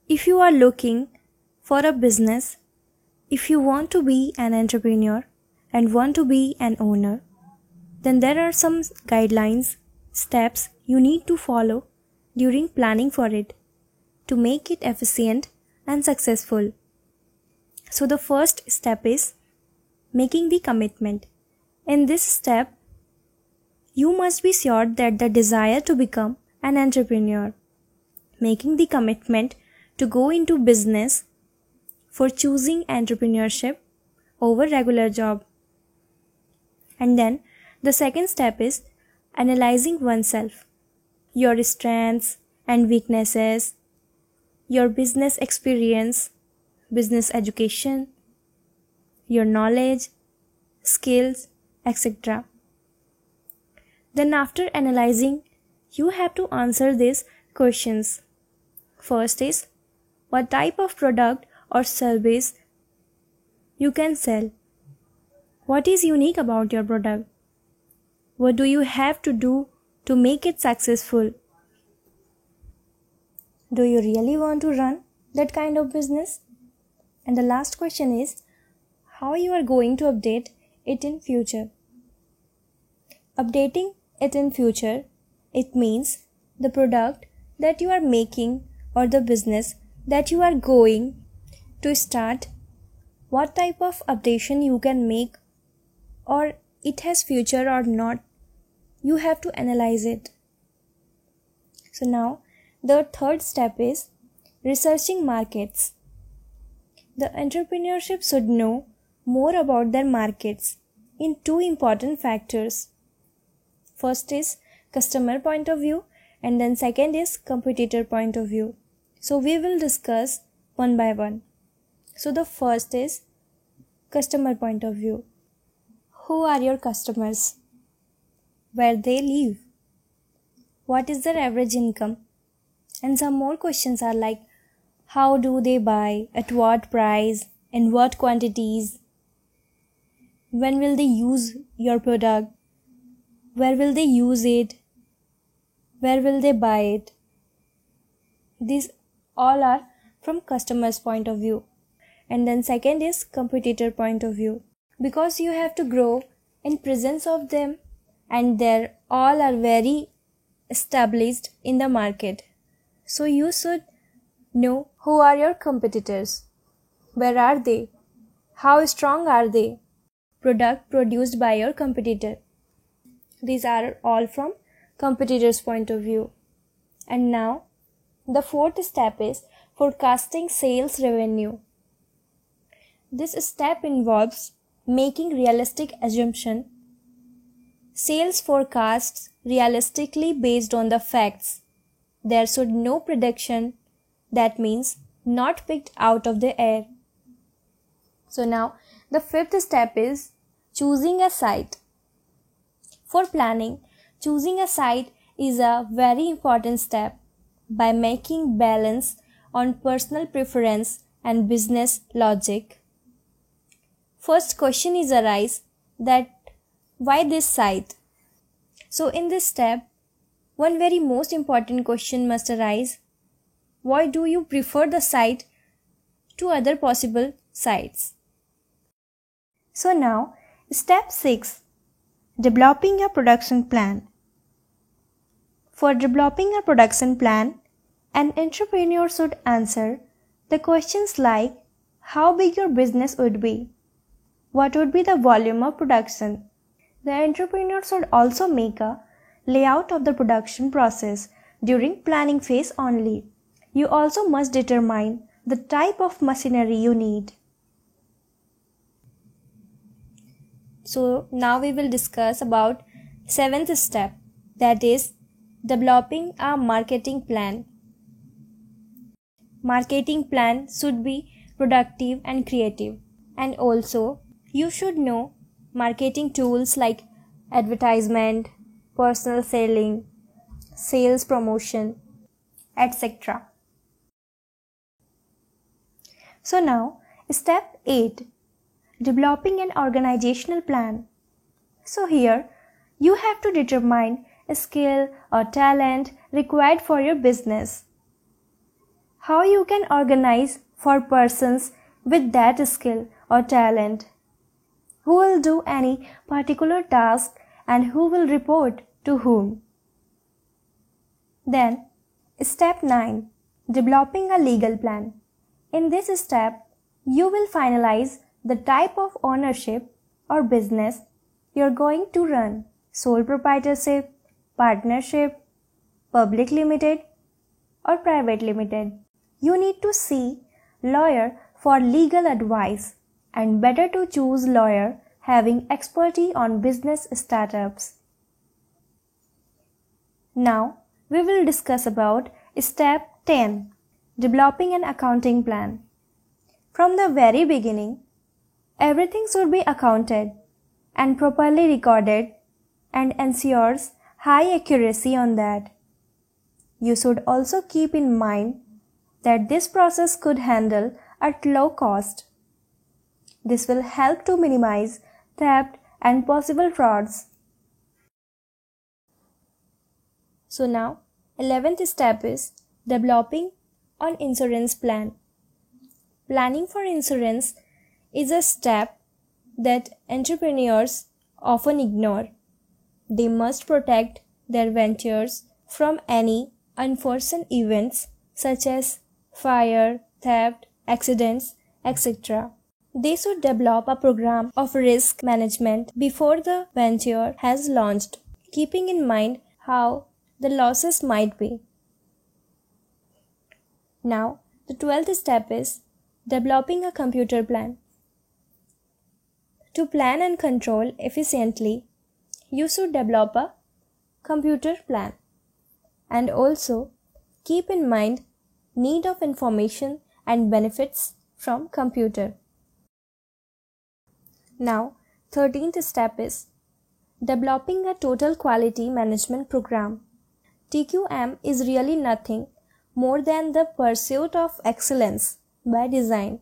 If you are looking for a business, if you want to be an entrepreneur and want to be an owner, then there are some guidelines, steps you need to follow during planning for it to make it efficient and successful. So the first step is making the commitment. In this step, you must be sure that the desire to become an entrepreneur, making the commitment to go into business for choosing entrepreneurship over regular job. And then the second step is analyzing oneself, your strengths and weaknesses, your business experience, business education, your knowledge, skills, etc. Then after analyzing, you have to answer these questions. First is, what type of product or service you can sell? What is unique about your product? What do you have to do to make it successful? Do you really want to run that kind of business? And the last question is, how you are going to update it in future? Updating it in future, it means the product that you are making or the business that you are going to start, what type of updation you can make, or it has future or not, you have to analyze it. So now the third step is researching markets. The entrepreneurship should know more about their markets in two important factors. First is customer point of view, and then second is competitor point of view. So we will discuss one by one. So the first is customer point of view. Who are your customers? Where they live? What is their average income? And some more questions are like, how do they buy, at what price, in what quantities? When will they use your product? Where will they use it? Where will they buy it? These all are from customer's point of view. And then second is competitor point of view. Because you have to grow in presence of them and they all are very established in the market. So you should know who are your competitors. Where are they? How strong are they? Product produced by your competitor. These are all from competitor's point of view. And now the fourth step is forecasting sales revenue. This step involves making realistic assumption, sales forecasts realistically based on the facts. There should no prediction, that means not picked out of the air. So now the fifth step is choosing a site. For planning, choosing a site is a very important step by making balance on personal preference and business logic. First question is arise that why this site? So in this step, one very most important question must arise. Why do you prefer the site to other possible sites? So now, step 6. Developing a production plan. For developing a production plan, an entrepreneur should answer the questions like how big your business would be, what would be the volume of production. The entrepreneur should also make a layout of the production process during planning phase only. You also must determine the type of machinery you need. So now we will discuss about seventh step, that is developing a marketing plan. Marketing plan should be productive and creative, and also you should know marketing tools like advertisement, personal selling, sales promotion, etc. So now step 8, developing an organizational plan. So here you have to determine a skill or talent required for your business. how you can organize for persons with that skill or talent, who will do any particular task and who will report to whom. Then, step 9. Developing a legal plan. In this step, you will finalize the type of ownership or business you're going to run: sole proprietorship, partnership, public limited, or private limited. You need to see lawyer for legal advice, and better to choose lawyer having expertise on business startups. Now, we will discuss about step 10. Developing an accounting plan. From the very beginning, everything should be accounted and properly recorded and ensures high accuracy on that. You should also keep in mind that this process could handle at low cost. This will help to minimize theft and possible frauds. So now, 11th step is developing an insurance plan. Planning for insurance is a step that entrepreneurs often ignore. They must protect their ventures from any unforeseen events such as fire, theft, accidents, etc. They should develop a program of risk management before the venture has launched, keeping in mind how the losses might be. Now, the 12th step is developing a computer plan. To plan and control efficiently, you should develop a computer plan and also keep in mind need of information and benefits from computer. Now, 13th step is developing a total quality management program. TQM is really nothing more than the pursuit of excellence by design.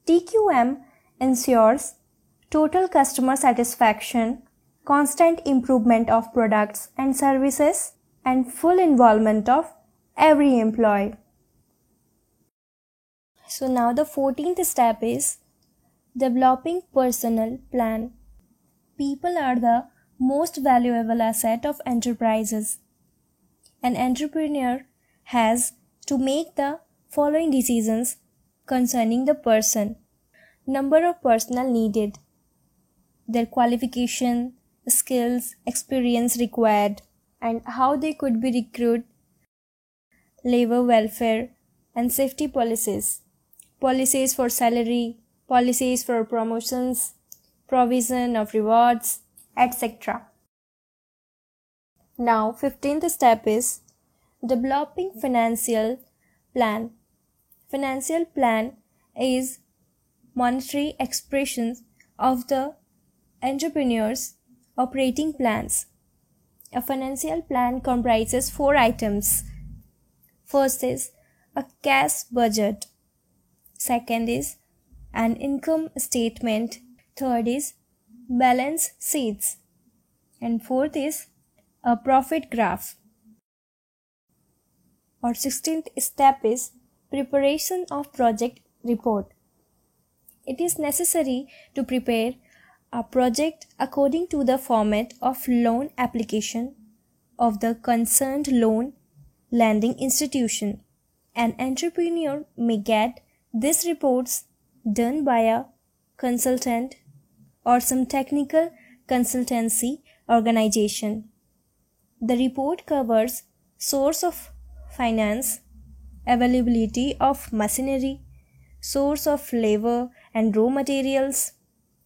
TQM ensures total customer satisfaction, constant improvement of products and services, and full involvement of every employee. So now the 14th step is developing personal plan. People are the most valuable asset of enterprises. An entrepreneur has to make the following decisions concerning the person: number of personnel needed, their qualification, skills, experience required, and how they could be recruited, labor welfare and safety policies, policies for salary, policies for promotions, provision of rewards, etc. Now, 15th step is developing financial plan. Financial plan is monetary expressions of the entrepreneur's operating plans. A financial plan comprises 4 items. First is a cash budget. Second is an income statement. Third is balance sheets. And fourth is a profit graph. Our 16th step is preparation of project report. It is necessary to prepare a project according to the format of loan application of the concerned loan lending institution. An entrepreneur may get these reports done by a consultant or some technical consultancy organization. The report covers source of finance, availability of machinery, source of labor and raw materials,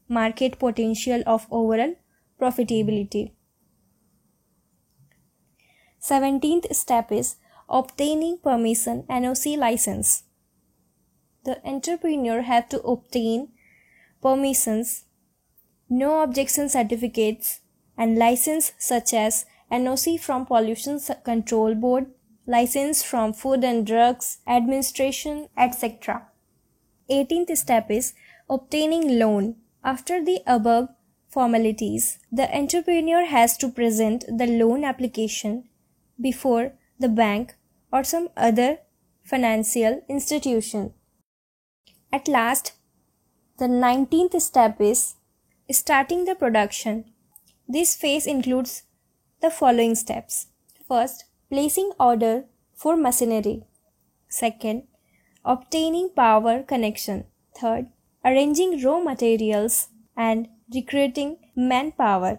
market potential of overall profitability. 17th step is obtaining permission NOC license. The entrepreneur have to obtain permissions, no objection certificates and license such as NOC from Pollution Control Board, license from Food and Drugs Administration, etc. 18th step is obtaining loan. After the above formalities, the entrepreneur has to present the loan application before the bank or some other financial institution. At last, the 19th step is starting the production. This phase includes the following steps. First, placing order for machinery. Second, obtaining power connection. Third, arranging raw materials and recruiting manpower.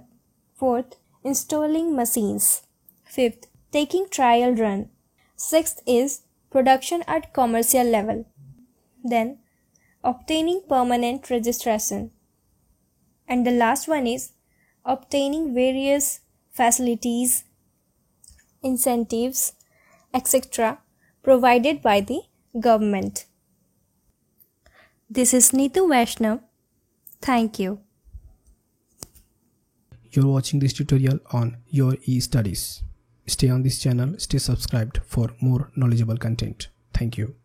Fourth, installing machines. Fifth, taking trial run. Sixth is production at commercial level. Then, obtaining permanent registration. And the last one is obtaining various facilities, incentives, etc. provided by the government. This is Neetu Vaishnav. Thank you. You're watching this tutorial on Your E-Studies. Stay on this channel, stay subscribed for more knowledgeable content. Thank you.